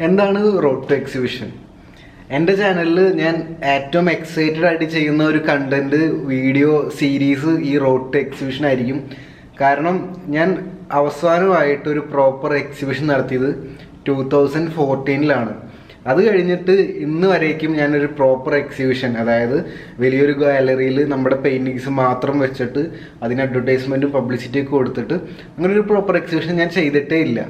എന്താണ് road to exhibition? എൻ്റെ ചാനലിൽ ഞാൻ ഏറ്റവും എക്സൈറ്റഡ് ആയിട്ട് ചെയ്യുന്ന ഒരു കണ്ടന്റ് വീഡിയോ സീരീസ് ഈ റോഡ് ടു എക്സിബിഷൻ ആയിരിക്കും. കാരണം ഞാൻ അവസാനമായിട്ടൊരു പ്രോപ്പർ എക്സിബിഷൻ നടത്തിയത് 2014 അത് കഴിഞ്ഞിട്ട് ഇന്ന് വരേക്കും ഞാനൊരു പ്രോപ്പർ എക്സിബിഷൻ, അതായത് വലിയൊരു ഗാലറിയിൽ നമ്മുടെ പെയിൻറ്റിങ്സ് മാത്രം വെച്ചിട്ട് അതിന് അഡ്വർടൈസ്മെൻറ്റും പബ്ലിസിറ്റിയൊക്കെ കൊടുത്തിട്ട് അങ്ങനെ ഒരു പ്രോപ്പർ എക്സിബിഷൻ ഞാൻ ചെയ്തിട്ടേ ഇല്ല.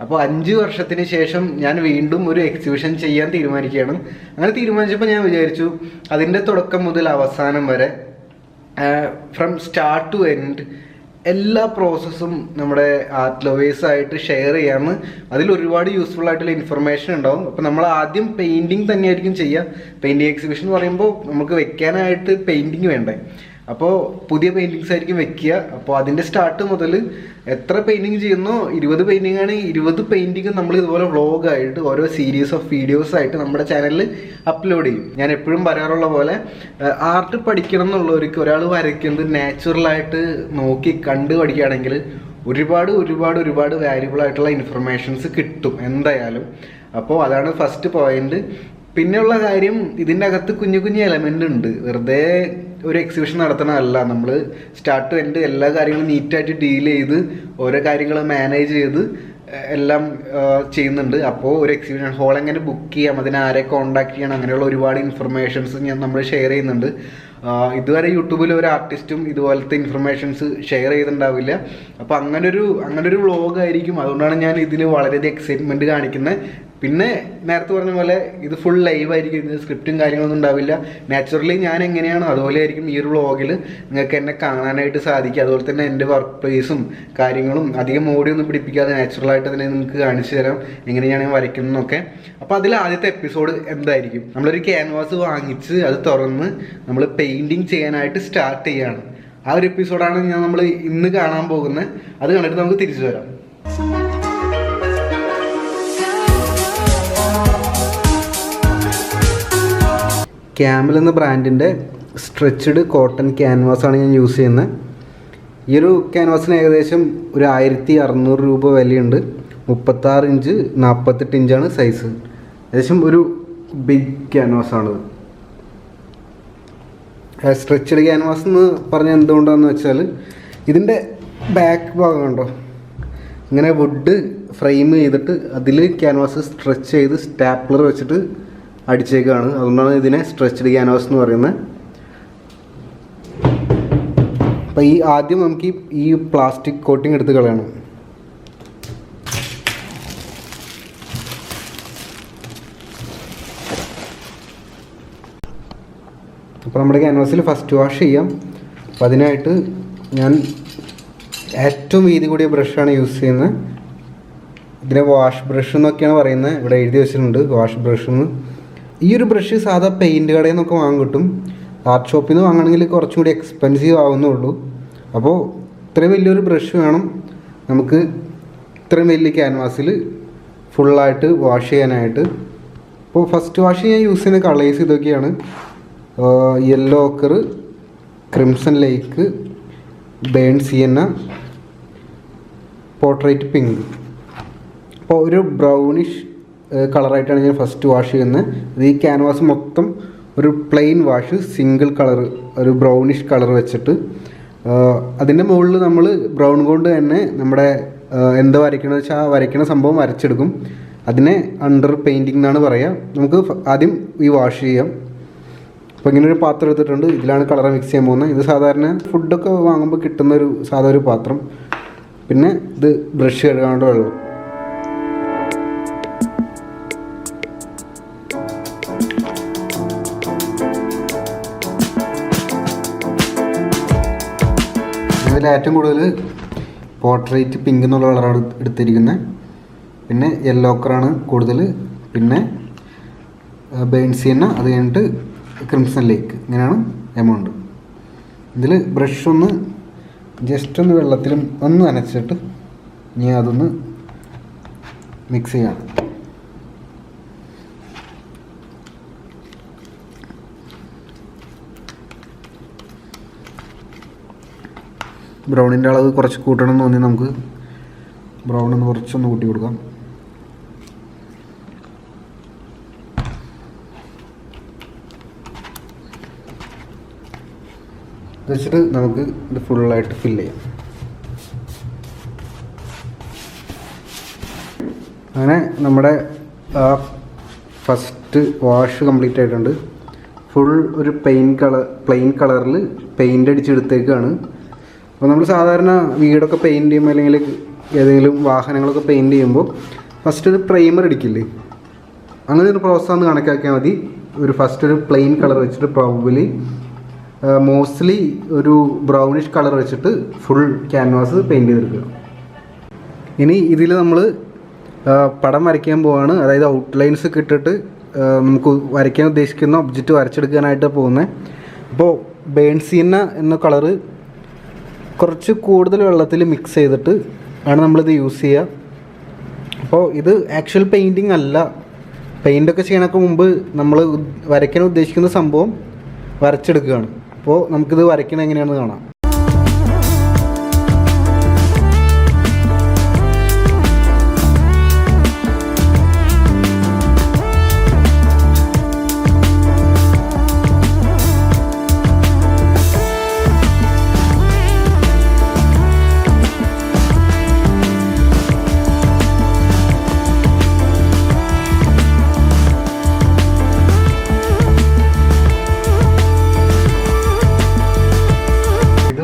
അപ്പോൾ 5 വർഷത്തിന് ശേഷം ഞാൻ വീണ്ടും ഒരു എക്സിബിഷൻ ചെയ്യാൻ തീരുമാനിക്കുകയാണ്. അങ്ങനെ തീരുമാനിച്ചപ്പോൾ ഞാൻ വിചാരിച്ചു അതിൻ്റെ തുടക്കം മുതൽ അവസാനം വരെ ഫ്രം സ്റ്റാർട്ട് ടു എൻഡ് എല്ലാ പ്രോസസ്സും നമ്മുടെ ആർട്ട് ലവേഴ്സായിട്ട് ഷെയർ ചെയ്യാമെന്ന്. അതിൽ ഒരുപാട് യൂസ്ഫുൾ ആയിട്ടുള്ള ഇൻഫർമേഷൻ ഉണ്ടാവും. അപ്പോൾ നമ്മൾ ആദ്യം പെയിൻറ്റിങ് തന്നെയായിരിക്കും ചെയ്യുക. പെയിൻറ്റിങ് എക്സിബിഷൻ എന്ന് പറയുമ്പോൾ നമുക്ക് വെക്കാനായിട്ട് പെയിൻറ്റിങ് വേണ്ടേ, അപ്പോൾ പുതിയ പെയിൻറ്റിങ്സ് ആയിരിക്കും വെക്കുക. അപ്പോൾ അതിൻ്റെ സ്റ്റാർട്ട് മുതൽ എത്ര പെയിൻറ്റിങ് ചെയ്യുന്നോ, 20 പെയിൻറ്റിങ് ആണ്, 20 പെയിൻറ്റിങ് നമ്മൾ ഇതുപോലെ വ്ളോഗായിട്ട് ഓരോ സീരീസ് ഓഫ് വീഡിയോസ് ആയിട്ട് നമ്മുടെ ചാനലിൽ അപ്ലോഡ് ചെയ്യും. ഞാൻ എപ്പോഴും പറയാറുള്ള പോലെ ആർട്ട് പഠിക്കണം എന്നുള്ളവർക്ക്, ഒരാൾ വരയ്ക്കുന്നത് നാച്ചുറലായിട്ട് നോക്കി കണ്ട് പഠിക്കുകയാണെങ്കിൽ ഒരുപാട് വാല്യുബിൾ ആയിട്ടുള്ള ഇൻഫർമേഷൻസ് കിട്ടും എന്തായാലും. അപ്പോൾ അതാണ് ഫസ്റ്റ് പോയിന്റ്. പിന്നെയുള്ള കാര്യം, ഇതിൻ്റെ അകത്ത് കുഞ്ഞു കുഞ്ഞു എലമെൻ്റ് ഉണ്ട്. വെറുതെ ഒരു എക്സിബിഷൻ നടത്തണമല്ല, നമ്മൾ സ്റ്റാർട്ട് ടു എൻഡ് എല്ലാ കാര്യങ്ങളും നീറ്റായിട്ട് ഡീൽ ചെയ്ത് ഓരോ കാര്യങ്ങൾ മാനേജ് ചെയ്ത് എല്ലാം ചെയ്യുന്നുണ്ട്. അപ്പോൾ ഒരു എക്സിബിഷൻ ഹോൾ എങ്ങനെ ബുക്ക് ചെയ്യാം, അതിനെ ആരെ കോൺടാക്ട് ചെയ്യണം, അങ്ങനെയുള്ള ഒരുപാട് ഇൻഫർമേഷൻസ് നമ്മൾ ഷെയർ ചെയ്യുന്നുണ്ട്. ഇതുവരെ യൂട്യൂബിൽ ഒരു ആർട്ടിസ്റ്റും ഇതുപോലത്തെ ഇൻഫർമേഷൻസ് ഷെയർ ചെയ്തിട്ടുണ്ടാവില്ല. അപ്പോൾ അങ്ങനൊരു വ്ളോഗായിരിക്കും. അതുകൊണ്ടാണ് ഞാൻ ഇതിൽ വളരെയധികം എക്സൈറ്റ്മെൻറ്റ് കാണിക്കുന്നത്. പിന്നെ നേരത്തെ പറഞ്ഞ പോലെ ഇത് ഫുൾ ലൈവ് ആയിരിക്കും, ഇത് സ്ക്രിപ്റ്റും കാര്യങ്ങളൊന്നും ഉണ്ടാവില്ല. നാച്ചുറലി ഞാൻ എങ്ങനെയാണോ അതുപോലെ ആയിരിക്കും ഈ ഒരു വ്ളോഗിൽ നിങ്ങൾക്ക് എന്നെ കാണാനായിട്ട് സാധിക്കും. അതുപോലെ തന്നെ എൻ്റെ വർക്ക് പ്ലേസും കാര്യങ്ങളും അധികം മോഡിയൊന്നും പിടിപ്പിക്കാതെ നാച്ചുറലായിട്ട് തന്നെ നിങ്ങൾക്ക് കാണിച്ചു തരാം എങ്ങനെയാണ് ഞാൻ വരയ്ക്കുന്നതെന്നൊക്കെ. അപ്പോൾ അതിൽ ആദ്യത്തെ എപ്പിസോഡ് എന്തായിരിക്കും, നമ്മളൊരു ക്യാൻവാസ് വാങ്ങിച്ച് അത് തുറന്ന് നമ്മൾ പെയിൻറ്റിങ് ചെയ്യാനായിട്ട് സ്റ്റാർട്ട് ചെയ്യുകയാണ്. ആ ഒരു എപ്പിസോഡാണ് നമ്മൾ ഇന്ന് കാണാൻ പോകുന്നത്. അത് കണ്ടിട്ട് നമുക്ക് തിരിച്ചു വരാം. ക്യാമൽ എന്ന ബ്രാൻഡിൻ്റെ സ്ട്രെച്ച്ഡ് കോട്ടൺ ക്യാൻവാസാണ് ഞാൻ യൂസ് ചെയ്യുന്നത്. ഈ ഒരു ക്യാൻവാസിന് ഏകദേശം ഒരു 1600 രൂപ വിലയുണ്ട്. 36 ഇഞ്ച് 48 ഇഞ്ചാണ് സൈസ്. ഏകദേശം ഒരു ബിഗ് ക്യാൻവാസാണിത്. സ്ട്രെച്ച്ഡ് ക്യാൻവാസ് എന്ന് പറഞ്ഞാൽ എന്തുകൊണ്ടാണെന്ന് വെച്ചാൽ ഇതിൻ്റെ ബാക്ക് ഭാഗം ഉണ്ടോ, ഇങ്ങനെ വുഡ് ഫ്രെയിം ചെയ്തിട്ട് അതിൽ ക്യാൻവാസ് സ്ട്രെച്ച് ചെയ്ത് സ്റ്റാപ്ലർ വെച്ചിട്ട് അടിച്ചേക്കാണ്. അതുകൊണ്ടാണ് ഇതിനെ സ്ട്രെച്ച്ഡ് ക്യാൻവാസ് എന്ന് പറയുന്നത്. അപ്പോൾ ആദ്യം നമുക്ക് ഈ പ്ലാസ്റ്റിക് കോട്ടിങ് എടുത്ത് കളയണം. അപ്പോൾ നമ്മുടെ ക്യാൻവാസിൽ ഫസ്റ്റ് വാഷ് ചെയ്യാം. അപ്പോൾ അതിനായിട്ട് ഞാൻ ഏറ്റവും വീതി കൂടിയ ബ്രഷാണ് യൂസ് ചെയ്യുന്നത്. ഇതിനെ വാഷ് ബ്രഷ് എന്നൊക്കെയാണ് പറയുന്നത്. ഇവിടെ എഴുതി വെച്ചിട്ടുണ്ട് വാഷ് ബ്രഷ് എന്ന്. ഈ ഒരു ബ്രഷ് സാധാ പെയിൻറ്റ് കടയിൽ നിന്നൊക്കെ വാങ്ങാൻ കിട്ടും. ആർട്ട് ഷോപ്പിൽ നിന്ന് വാങ്ങണമെങ്കിൽ കുറച്ചും കൂടി എക്സ്പെൻസീവ് ആവുന്നുള്ളൂ. അപ്പോൾ ഇത്രയും വലിയൊരു ബ്രഷ് വേണം നമുക്ക് ഇത്രയും വലിയ ക്യാൻവാസിൽ ഫുള്ളായിട്ട് വാഷ് ചെയ്യാനായിട്ട്. അപ്പോൾ ഫസ്റ്റ് വാഷ് ഞാൻ യൂസ് ചെയ്യുന്ന കളേഴ്സ് ഇതൊക്കെയാണ്: യെല്ലോ ഓക്കർ, ക്രിംസൺ ലേക്ക്, ബേൺ സിയന്ന, പോർട്രേറ്റ് പിങ്ക്. അപ്പോൾ ഒരു ബ്രൗണിഷ് കളറായിട്ടാണ് ഞാൻ ഫസ്റ്റ് വാഷ് ചെയ്യുന്നത്. ഇത് ഈ ക്യാൻവാസ് മൊത്തം ഒരു പ്ലെയിൻ വാഷ്, സിംഗിൾ കളർ, ഒരു ബ്രൗണിഷ് കളർ വെച്ചിട്ട് അതിൻ്റെ മുകളിൽ നമ്മൾ ബ്രൗൺ കൊണ്ട് തന്നെ നമ്മുടെ എന്താ വരയ്ക്കണമെന്ന് വെച്ചാൽ ആ വരയ്ക്കണ സംഭവം വരച്ചെടുക്കും. അതിനെ അണ്ടർ പെയിൻറ്റിംഗ് എന്നാണ് പറയുക. നമുക്ക് ആദ്യം ഈ വാഷ് ചെയ്യാം. അപ്പോൾ ഇങ്ങനെ ഒരു പാത്രം എടുത്തിട്ടുണ്ട്. ഇതിലാണ് കളർ മിക്സ് ചെയ്യാൻ പോകുന്നത്. ഇത് സാധാരണ ഫുഡൊക്കെ വാങ്ങുമ്പോൾ കിട്ടുന്നൊരു സാധാ ഒരു പാത്രം. പിന്നെ ഇത് ബ്രഷ് കഴുകാണ്ട് വെള്ളം. ഇതിൽ ഏറ്റവും കൂടുതൽ പോർട്രേറ്റ് പിങ്ക് എന്നുള്ള കളറാണ് എടുത്തിരിക്കുന്നത്. പിന്നെ യെല്ലോ ഓക്കറാണ് കൂടുതൽ. പിന്നെ ബേൺസിയന്ന, അത് കഴിഞ്ഞിട്ട് ക്രിംസൺ ലേക്ക്. ഇങ്ങനെയാണ് എമൗണ്ട്. ഇതിൽ ബ്രഷ് ഒന്ന് ജസ്റ്റ് ഒന്ന് വെള്ളത്തിലും ഒന്ന് നനച്ചിട്ട് ഇനി അതൊന്ന് മിക്സ് ചെയ്യണം. ബ്രൗണിൻ്റെ അളവ് കുറച്ച് കൂട്ടണം എന്ന് തോന്നി നമുക്ക് ബ്രൗൺ ഒന്ന് കുറച്ചൊന്ന് കൂട്ടി കൊടുക്കാം. വെച്ചിട്ട് നമുക്ക് ഇത് ഫുള്ളായിട്ട് ഫില്ല് ചെയ്യാം. അങ്ങനെ നമ്മുടെ ഫസ്റ്റ് വാഷ് കംപ്ലീറ്റ് ആയിട്ടുണ്ട്. ഫുൾ ഒരു പ്ലെയിൻ കളറിൽ പെയിൻ്റ് അടിച്ചെടുത്തേക്കാണ്. അപ്പോൾ നമ്മൾ സാധാരണ വീടൊക്കെ പെയിൻറ്റ് ചെയ്യുമ്പോൾ അല്ലെങ്കിൽ ഏതെങ്കിലും വാഹനങ്ങളൊക്കെ പെയിൻറ്റ് ചെയ്യുമ്പോൾ ഫസ്റ്റ് ഒരു പ്രൈമർ അടിക്കില്ലേ, അങ്ങനെ ഒരു പ്രോസസ്സാണ് കണക്കാക്കിയാൽ മതി. ഫസ്റ്റ് ഒരു പ്ലെയിൻ കളർ വെച്ചിട്ട് പ്രോബബിലി മോസ്റ്റ്ലി ഒരു ബ്രൗണിഷ് കളർ വെച്ചിട്ട് ഫുൾ ക്യാൻവാസ് പെയിൻറ്റ് ചെയ്തെടുക്കുക. ഇനി ഇതിൽ നമ്മൾ പടം വരയ്ക്കാൻ പോവാണ്. അതായത് ഔട്ട്ലൈൻസ് ഒക്കെ ഇട്ടിട്ട് നമുക്ക് വരയ്ക്കാൻ ഉദ്ദേശിക്കുന്ന ഒബ്ജക്റ്റ് വരച്ചെടുക്കാനായിട്ട് പോകുന്നത്. അപ്പോൾ ബേൺസീന എന്ന കളറ് കുറച്ച് കൂടുതൽ വെള്ളത്തിൽ മിക്സ് ചെയ്തിട്ട് ആണ് നമ്മളിത് യൂസ് ചെയ്യുക. അപ്പോൾ ഇത് ആക്ച്വൽ പെയിൻറ്റിങ് അല്ല. പെയിൻ്റൊക്കെ ചെയ്യണಕ್ಕೆ മുമ്പ് നമ്മൾ വരയ്ക്കാൻ ഉദ്ദേശിക്കുന്ന സംഭവം വരച്ചെടുക്കുകയാണ്. അപ്പോൾ നമുക്കിത് വരയ്ക്കണത് എങ്ങനെയാണെന്ന് കാണാം.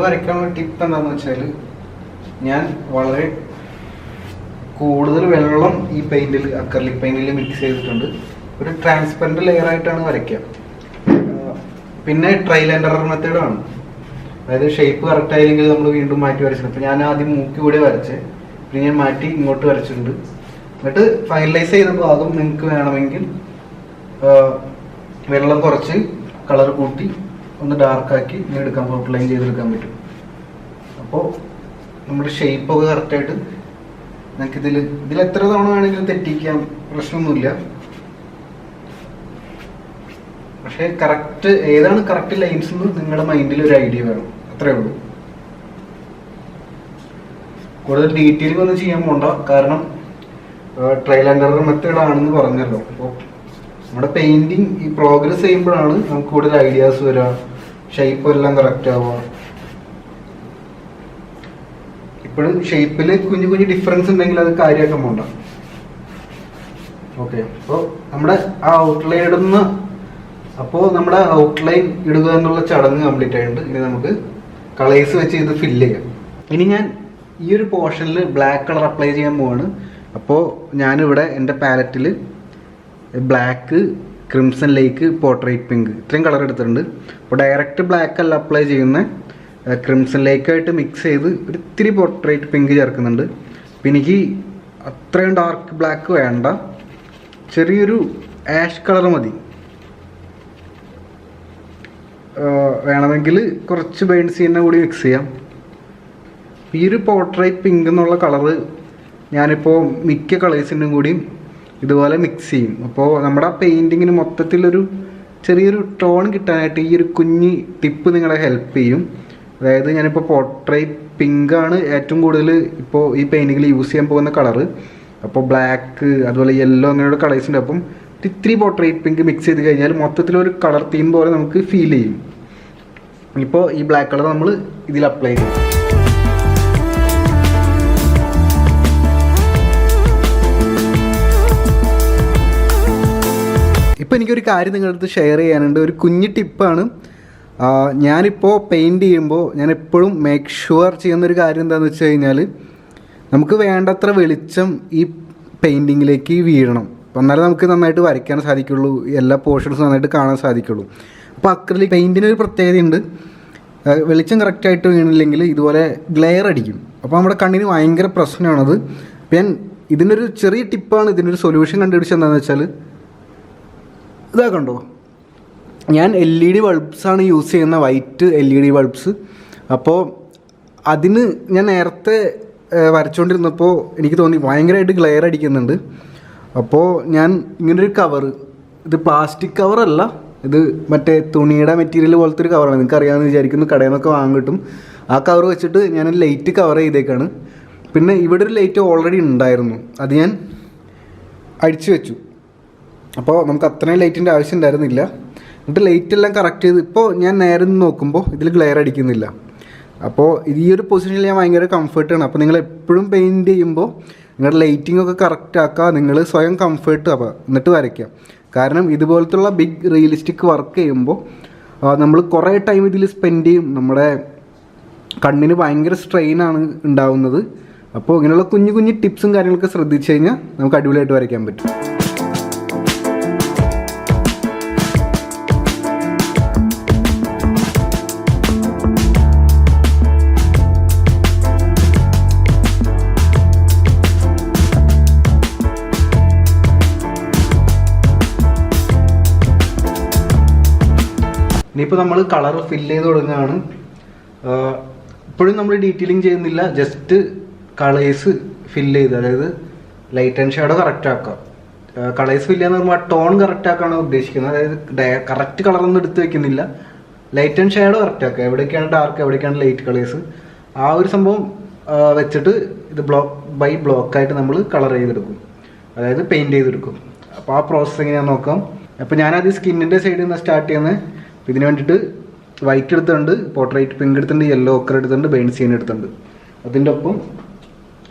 വരയ്ക്കാനുള്ള ടിപ്പ് എന്താണെന്ന് വെച്ചാൽ, ഞാൻ വളരെ കൂടുതൽ വെള്ളം ഈ പെയിൻറ്റിൽ അക്രലിക് പെയിൻറ്റിൽ മിക്സ് ചെയ്തിട്ടുണ്ട്. ഒരു ട്രാൻസ്പെറൻറ്റ് ലെയർ ആയിട്ടാണ് വരയ്ക്കുക. പിന്നെ ട്രയൽ ആൻഡ് എറർ മെത്തേഡാണ്. അതായത് ഷേപ്പ് കറക്റ്റ് ആയില്ലെങ്കിൽ നമ്മൾ വീണ്ടും മാറ്റി വരച്ചിട്ടുണ്ട്. അപ്പോൾ ഞാൻ ആദ്യം മൂക്കി കൂടെ വരച്ച് പിന്നെ ഞാൻ മാറ്റി ഇങ്ങോട്ട് വരച്ചിട്ടുണ്ട്. എന്നിട്ട് ഫൈനലൈസ് ചെയ്ത ഭാഗം നിങ്ങൾക്ക് വേണമെങ്കിൽ വെള്ളം കുറച്ച് കളർ കൂട്ടി ഒന്ന് ഡാർക്കാക്കി ഇങ്ങനെ എടുക്കാൻ ഔട്ട്ലൈൻ ചെയ്തെടുക്കാൻ പറ്റും. അപ്പോൾ നമ്മുടെ ഷേപ്പൊക്കെ കറക്റ്റായിട്ട് നമുക്ക് ഇതിൽ എത്ര തവണ വേണമെങ്കിലും തെറ്റിക്കാം, പ്രശ്നമൊന്നുമില്ല. പക്ഷേ കറക്റ്റ് ഏതാണ് കറക്റ്റ് ലൈൻസ് എന്ന് നിങ്ങളുടെ മൈൻഡിൽ ഒരു ഐഡിയ വേണം, അത്രേ ഉള്ളൂ. കൂടുതൽ ഡീറ്റെയിലിംഗ് ഒന്നും ചെയ്യാൻ പോണ്ട, കാരണം ട്രയൽ ആൻഡ് എറർ മെത്തേഡ് ആണെന്ന് പറഞ്ഞല്ലോ. അപ്പോൾ നമ്മുടെ പെയിന്റിങ് ഈ പ്രോഗ്രസ് ചെയ്യുമ്പോഴാണ് നമുക്ക് കൂടുതൽ ഐഡിയാസ് വരിക, ഷേപ്പ് എല്ലാം കറക്റ്റ് ആവുക. ഇപ്പോഴും ഷേപ്പിൽ കുഞ്ഞു കുഞ്ഞു ഡിഫറൻസ് ഉണ്ടെങ്കിൽ അത് കാര്യമാക്കാൻ പോണ്ട. ഓക്കെ, അപ്പോൾ നമ്മുടെ ആ ഔട്ട്ലൈൻ നമ്മുടെ ഔട്ട്ലൈൻ ഇടുക എന്നുള്ള ചടങ്ങ് കംപ്ലീറ്റ് ആയിട്ടുണ്ട്. ഇനി നമുക്ക് കളേഴ്സ് വെച്ച് ഇത് ഫില്ല് ചെയ്യാം. ഇനി ഞാൻ ഈ ഒരു പോർഷനിൽ ബ്ലാക്ക് കളർ അപ്ലൈ ചെയ്യാൻ പോവാണ്. അപ്പോൾ ഞാനിവിടെ എൻ്റെ പാലറ്റിൽ ബ്ലാക്ക്, ക്രിംസൺ ലേക്ക്, പോർട്രേറ്റ് പിങ്ക് ഇത്രയും കളർ എടുത്തിട്ടുണ്ട്. അപ്പോൾ ഡയറക്റ്റ് ബ്ലാക്ക് അല്ല അപ്ലൈ ചെയ്യുന്ന ക്രിംസൺ ലേക്കായിട്ട് മിക്സ് ചെയ്ത് ഒരു ഇത്തിരി പോർട്രേറ്റ് പിങ്ക് ചേർക്കുന്നുണ്ട്. അപ്പം എനിക്ക് അത്രയും ഡാർക്ക് ബ്ലാക്ക് വേണ്ട, ചെറിയൊരു ആഷ് കളർ മതി. വേണമെങ്കിൽ കുറച്ച് ബേൺസീനെ കൂടി മിക്സ് ചെയ്യാം. ഈ ഒരു പോർട്രേറ്റ് പിങ്ക് എന്നുള്ള കളറ് ഞാനിപ്പോൾ മിക്ക കളേഴ്സിനും കൂടിയും ഇതുപോലെ മിക്സ് ചെയ്യും. അപ്പോൾ നമ്മുടെ പെയിൻറ്റിങ്ങിന് മൊത്തത്തിലൊരു ചെറിയൊരു ടോൺ കിട്ടാനായിട്ട് ഈ ഒരു കുഞ്ഞ് ടിപ്പ് നിങ്ങളെ ഹെൽപ്പ് ചെയ്യും. അതായത് ഞാനിപ്പോൾ പോർട്രേറ്റ് പിങ്കാണ് ഏറ്റവും കൂടുതൽ ഇപ്പോൾ ഈ പെയിൻറ്റിങ്ങിൽ യൂസ് ചെയ്യാൻ പോകുന്ന കളറ്. അപ്പോൾ ബ്ലാക്ക്, അതുപോലെ യെല്ലോ അങ്ങനെയുള്ള കളേഴ്സ് ഉണ്ട്. അപ്പം ഇത്തിരി പോർട്രേറ്റ് പിങ്ക് മിക്സ് ചെയ്ത് കഴിഞ്ഞാൽ മൊത്തത്തിലൊരു കളർ തീം പോലെ നമുക്ക് ഫീൽ ചെയ്യും. ഇപ്പോൾ ഈ ബ്ലാക്ക് കളർ നമ്മൾ ഇതിൽ അപ്ലൈ ചെയ്യും. ഇപ്പോൾ എനിക്കൊരു കാര്യം നിങ്ങളുടെ അടുത്ത് ഷെയർ ചെയ്യാനുണ്ട്. ഒരു കുഞ്ഞ് ടിപ്പാണ്. ഞാനിപ്പോൾ പെയിൻറ്റ് ചെയ്യുമ്പോൾ ഞാൻ എപ്പോഴും മേക്ക് ഷുവർ ചെയ്യുന്നൊരു കാര്യം എന്താണെന്ന് വെച്ച് കഴിഞ്ഞാൽ, നമുക്ക് വേണ്ടത്ര വെളിച്ചം ഈ പെയിൻറ്റിങ്ങിലേക്ക് വീഴണം. അപ്പോൾ എന്നാലേ നമുക്ക് നന്നായിട്ട് വരയ്ക്കാൻ സാധിക്കുള്ളൂ, എല്ലാ പോർഷൻസും നന്നായിട്ട് കാണാൻ സാധിക്കുള്ളൂ. അപ്പോൾ അക്രിലിക് പെയിൻറ്റിനൊരു പ്രത്യേകതയുണ്ട്. വെളിച്ചം കറക്റ്റായിട്ട് വീണില്ലെങ്കിൽ ഇതുപോലെ ഗ്ലെയർ അടിക്കും. അപ്പോൾ നമ്മുടെ കണ്ണിന് ഭയങ്കര പ്രശ്നമാണത്. അപ്പോൾ ഞാൻ ഇതിനൊരു ചെറിയ ടിപ്പാണ്, ഇതിനൊരു സൊല്യൂഷൻ കണ്ടുപിടിച്ചത് എന്താണെന്ന് വെച്ചാൽ, ഇതാ കണ്ടോ, ഞാൻ LED ബൾബ്സാണ് യൂസ് ചെയ്യുന്ന, വൈറ്റ് LED ബൾബ്സ്. അപ്പോൾ അതിന് ഞാൻ നേരത്തെ വരച്ചുകൊണ്ടിരുന്നപ്പോൾ എനിക്ക് തോന്നി ഭയങ്കരമായിട്ട് ഗ്ലെയർ അടിക്കുന്നുണ്ട്. അപ്പോൾ ഞാൻ ഇങ്ങനൊരു കവറ്, ഇത് പ്ലാസ്റ്റിക് കവറല്ല, ഇത് മറ്റേ തുണിയുടെ മെറ്റീരിയൽ പോലത്തെ ഒരു കവറാണ്. നിങ്ങൾക്ക് അറിയാമെന്ന് വിചാരിക്കുന്നു, കടയിൽ നിന്നൊക്കെ വാങ്ങാൻ കിട്ടും. ആ കവർ വെച്ചിട്ട് ഞാൻ ലൈറ്റ് കവർ ചെയ്തേക്കാണ്. പിന്നെ ഇവിടെ ഒരു ലൈറ്റ് ഓൾറെഡി ഉണ്ടായിരുന്നു, അത് ഞാൻ അടിച്ചു വെച്ചു. അപ്പോൾ നമുക്ക് അത്രയും ലൈറ്റിൻ്റെ ആവശ്യം ഉണ്ടായിരുന്നില്ല. എന്നിട്ട് ലൈറ്റ് എല്ലാം കറക്റ്റ് ചെയ്ത് ഇപ്പോൾ ഞാൻ നേരെ നിന്ന് നോക്കുമ്പോൾ ഇതിൽ ഗ്ലെയർ അടിക്കുന്നില്ല. അപ്പോൾ ഈ ഒരു പൊസിഷനിൽ ഞാൻ ഭയങ്കര കംഫർട്ടാണ്. അപ്പോൾ നിങ്ങൾ എപ്പോഴും പെയിൻറ്റ് ചെയ്യുമ്പോൾ നിങ്ങളുടെ ലൈറ്റിംഗ് ഒക്കെ കറക്റ്റ് ആക്കുക, നിങ്ങൾ സ്വയം കംഫർട്ട് ആവുക, എന്നിട്ട് വരയ്ക്കുക. കാരണം ഇതുപോലത്തുള്ള ബിഗ് റിയലിസ്റ്റിക് വർക്ക് ചെയ്യുമ്പോൾ നമ്മൾ കുറേ ടൈം ഇതിൽ സ്പെൻഡ് ചെയ്യും, നമ്മുടെ കണ്ണിന് ഭയങ്കര സ്ട്രെയിനാണ് ഉണ്ടാവുന്നത്. അപ്പോൾ ഇങ്ങനെയുള്ള കുഞ്ഞു കുഞ്ഞു ടിപ്സും കാര്യങ്ങളൊക്കെ ശ്രദ്ധിച്ചു കഴിഞ്ഞാൽ നമുക്ക് അടിപൊളിയായിട്ട് വരയ്ക്കാൻ പറ്റും. ഇനിയിപ്പോൾ നമ്മൾ കളർ ഫില്ല് ചെയ്ത് തുടങ്ങുകയാണ്. ഇപ്പോഴും നമ്മൾ ഡീറ്റെയിലിംഗ് ചെയ്യുന്നില്ല, ജസ്റ്റ് കളേഴ്സ് ഫില്ല് ചെയ്ത്, അതായത് ലൈറ്റ് ആൻഡ് ഷാഡോ കറക്റ്റ് ആക്കാം. കളേഴ്സ് ഫില്ല് ചെയ്യാന്ന് പറയുമ്പോൾ ടോൺ കറക്റ്റ് ആക്കാണ് ഉദ്ദേശിക്കുന്നത്. അതായത് കറക്റ്റ് കളറൊന്നും എടുത്ത് വെക്കുന്നില്ല, ലൈറ്റ് ആൻഡ് ഷാഡോ കറക്റ്റ് ആക്കുക. എവിടേക്കാണ് ഡാർക്ക്, എവിടേക്കാണ് ലൈറ്റ് കളേഴ്സ്, ആ ഒരു സംഭവം വെച്ചിട്ട് ഇത് ബ്ലോക്ക് ബൈ ബ്ലോക്കായിട്ട് നമ്മൾ കളർ ചെയ്തെടുക്കും, അതായത് പെയിൻറ്റ് ചെയ്തെടുക്കും. അപ്പോൾ ആ പ്രോസസ്സ് എങ്ങനെയാണെന്ന് നോക്കാം. അപ്പോൾ ഞാനത് സ്കിന്നിൻ്റെ സൈഡിൽ നിന്ന് സ്റ്റാർട്ട് ചെയ്യുന്നത്. ഇതിന് വേണ്ടിയിട്ട് വൈറ്റ് എടുത്തിട്ടുണ്ട്, പോർട്രേറ്റ് പിങ്ക് എടുത്തിട്ടുണ്ട്, യെല്ലോ ഓക്കർ എടുത്തിട്ടുണ്ട്, ബേൺസീൻ എടുത്തിട്ടുണ്ട്. അതിൻ്റെ ഒപ്പം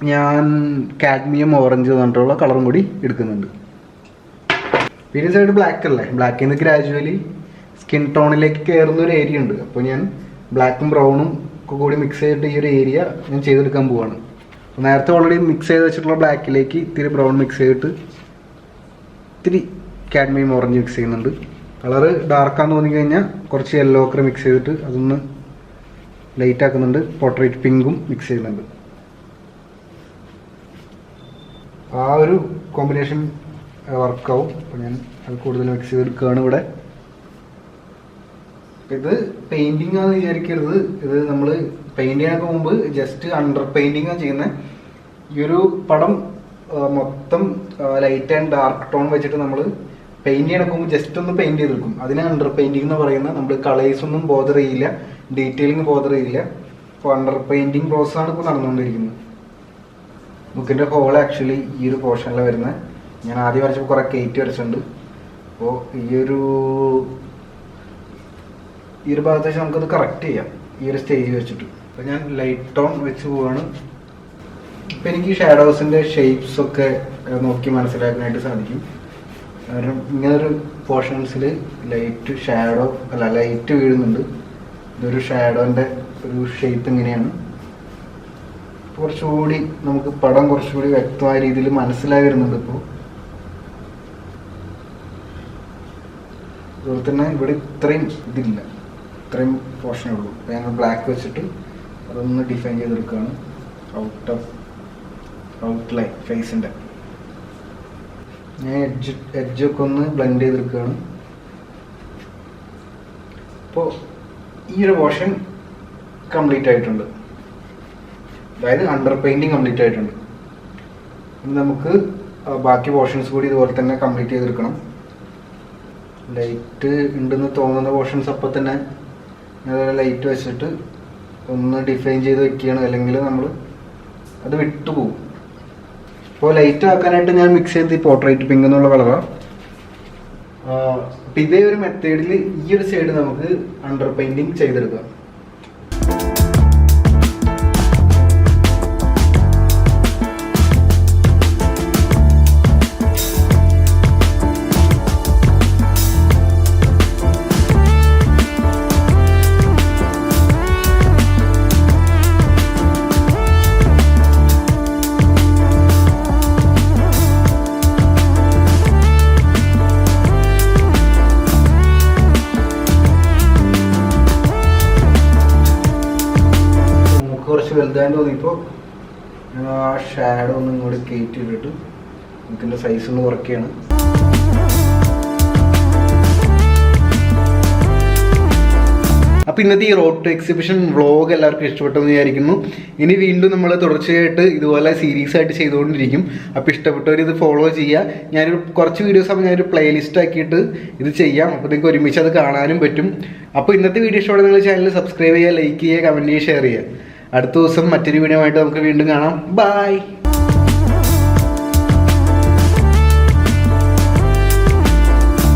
ഞാൻ കാഡ്മിയം ഓറഞ്ച് പറഞ്ഞിട്ടുള്ള കളറും കൂടി എടുക്കുന്നുണ്ട്. പിന്നെ സൈഡ് ബ്ലാക്ക് അല്ലേ, ബ്ലാക്കിൽ നിന്ന് ഗ്രാജുവലി സ്കിൻ ടോണിലേക്ക് കയറുന്ന ഒരു ഏരിയ ഉണ്ട്. അപ്പോൾ ഞാൻ ബ്ലാക്കും ബ്രൗണും ഒക്കെ കൂടി മിക്സ് ചെയ്തിട്ട് ഈ ഒരു ഏരിയ ഞാൻ ചെയ്തെടുക്കാൻ പോവാണ്. നേരത്തെ ഓൾറെഡി മിക്സ് ചെയ്ത് വെച്ചിട്ടുള്ള ബ്ലാക്കിലേക്ക് ഇത്തിരി ബ്രൗൺ മിക്സ് ചെയ്തിട്ട് ഇത്തിരി കാഡ്മിയം ഓറഞ്ച് മിക്സ് ചെയ്യുന്നുണ്ട്. കളറ് ഡാർക്കാന്ന് തോന്നിക്കഴിഞ്ഞാൽ കുറച്ച് യെല്ലോ ഓക്കർ മിക്സ് ചെയ്തിട്ട് അതൊന്ന് ലൈറ്റ് ആക്കുന്നുണ്ട്, പോർട്രേറ്റ് പിങ്കും മിക്സ് ചെയ്യുന്നുണ്ട്. ആ ഒരു കോമ്പിനേഷൻ വർക്കാവും. അപ്പോൾ ഞാൻ അത് കൂടുതൽ മിക്സ് ചെയ്തെടുക്കുകയാണ് ഇവിടെ. ഇത് പെയിൻറ്റിങ് ആണെന്ന് വിചാരിക്കരുത്, ഇത് നമ്മൾ പെയിൻറ്റ് ചെയ്യാനൊക്കെ മുമ്പ് ജസ്റ്റ് അണ്ടർ പെയിൻറ്റിങ് ആണ് ചെയ്യുന്നത്. ഈ ഒരു പടം മൊത്തം ലൈറ്റ് ആൻഡ് ഡാർക്ക് ടോൺ വെച്ചിട്ട് നമ്മൾ പെയിൻറ്റ് ചെയ്യണക്ക് മുമ്പ് ജസ്റ്റ് ഒന്ന് പെയിൻറ്റ് ചെയ്തെടുക്കും. അതിന് അണ്ടർ പെയിൻറ്റിങ് എന്ന് പറയുന്നത് നമ്മൾ കളേഴ്സ് ഒന്നും ബോദർ ചെയ്യില്ല, ഡീറ്റെയിലിംഗ് ബോദർ ചെയ്യില്ല. അപ്പോൾ അണ്ടർ പെയിൻറ്റിങ് പ്രോസസ്സാണ് ഇപ്പോൾ നടന്നുകൊണ്ടിരിക്കുന്നത്. ബുക്കിൻ്റെ ഹോൾ ആക്ച്വലി ഈ ഒരു പോർഷനിലാണ് വരുന്നത്. ഞാൻ ആദ്യം വരച്ചപ്പോൾ കുറേ കയറ്റി വരച്ചിട്ടുണ്ട്. അപ്പോൾ ഈ ഒരു ഭാഗത്ത് വെച്ച് നമുക്കത് കറക്റ്റ് ചെയ്യാം, ഈ ഒരു സ്റ്റേജ് വെച്ചിട്ട്. അപ്പോൾ ഞാൻ ലൈറ്റ് ടോൺ വെച്ച് പോവാണ്. ഇപ്പം എനിക്ക് ഷാഡോസിൻ്റെ ഷേപ്സ് ഒക്കെ നോക്കി മനസ്സിലാക്കാനായിട്ട് സാധിക്കും. കാരണം ഇങ്ങനൊരു പോർഷൻസിൽ ലൈറ്റ് വീഴുന്നുണ്ട്. ഇതൊരു ഷാഡോൻ്റെ ഒരു ഷേപ്പ് ഇങ്ങനെയാണ്. കുറച്ചുകൂടി നമുക്ക് പടം കുറച്ചുകൂടി വ്യക്തമായ രീതിയിൽ മനസ്സിലായി വരുന്നുണ്ട്. ഇപ്പോൾ അതുപോലെ തന്നെ ഇവിടെ ഇത്രയും ഇതില്ല, ഇത്രയും പോർഷനേ ഉള്ളൂ. അപ്പോൾ ഞങ്ങൾ ബ്ലാക്ക് വെച്ചിട്ട് അതൊന്ന് ഡിഫൈൻ ചെയ്തെടുക്കുകയാണ്. ഔട്ട്ലൈൻ ഫേസിൻ്റെ ഞാൻ എഡ്ജൊക്കെ ഒന്ന് ബ്ലെൻഡ് ചെയ്തെടുക്കുകയാണ്. അപ്പോൾ ഈ ഒരു പോർഷൻ കംപ്ലീറ്റ് ആയിട്ടുണ്ട്, അതായത് അണ്ടർ പെയിൻറ്റിങ് കംപ്ലീറ്റ് ആയിട്ടുണ്ട്. ഇനി നമുക്ക് ബാക്കി പോർഷൻസ് കൂടി ഇതുപോലെ തന്നെ കംപ്ലീറ്റ് ചെയ്തെടുക്കണം. ലൈറ്റ് ഉണ്ടെന്ന് തോന്നുന്ന പോർഷൻസ് അപ്പോൾ തന്നെ അതുപോലെ ലൈറ്റ് വെച്ചിട്ട് ഒന്ന് ഡിഫൈൻ ചെയ്ത് വെക്കുകയാണ്, അല്ലെങ്കിൽ നമ്മൾ അത് വിട്ടുപോകും. അപ്പോൾ ലൈറ്റ് ആക്കാനായിട്ട് ഞാൻ മിക്സ് ചെയ്ത് പോർട്രേറ്റ് പിങ്ക് എന്നുള്ള കളറാണ്. അപ്പം ഇതേ ഒരു മെത്തേഡിൽ ഈ ഒരു സൈഡ് നമുക്ക് അണ്ടർ പെയിൻറ്റിങ് ചെയ്തെടുക്കാം. കുറച്ച് വലുതായിട്ട് തോന്നിയപ്പോൾ ഞാൻ ആ ഷാഡോ ഒന്ന് ഇങ്ങോട്ട് കയറ്റി ഇട്ടിട്ട് നമുക്കിൻ്റെ സൈസ് ഒന്ന് കുറയ്ക്കുകയാണ്. അപ്പോൾ ഇന്നത്തെ ഈ റോഡ് ടു എക്സിബിഷൻ വ്ളോഗ് എല്ലാവർക്കും ഇഷ്ടപ്പെട്ടെന്ന് വിചാരിക്കുന്നു. ഇനി വീണ്ടും നമ്മൾ തുടർച്ചയായിട്ട് ഇതുപോലെ സീരീസ് ആയിട്ട് ചെയ്തുകൊണ്ടിരിക്കും. അപ്പോൾ ഇഷ്ടപ്പെട്ടവർ ഇത് ഫോളോ ചെയ്യുക. ഞാനൊരു കുറച്ച് വീഡിയോസ് ആകുമ്പോൾ ഞാനൊരു പ്ലേലിസ്റ്റ് ആക്കിയിട്ട് ഇത് ചെയ്യാം. അപ്പോൾ നിങ്ങൾക്ക് ഒരുമിച്ച് അത് കാണാനും പറ്റും. അപ്പോൾ ഇന്നത്തെ വീഡിയോ ഇഷ്ടപ്പെട്ട നിങ്ങൾ ചാനൽ സബ്സ്ക്രൈബ് ചെയ്യുക, ലൈക്ക് ചെയ്യുക, കമൻറ്റ് ചെയ്യുക, ഷെയർ ചെയ്യുക. അടുത്ത ദിവസം മറ്റൊരു വീഡിയോ ആയിട്ട് നമുക്ക് വീണ്ടും കാണാം. ബൈ.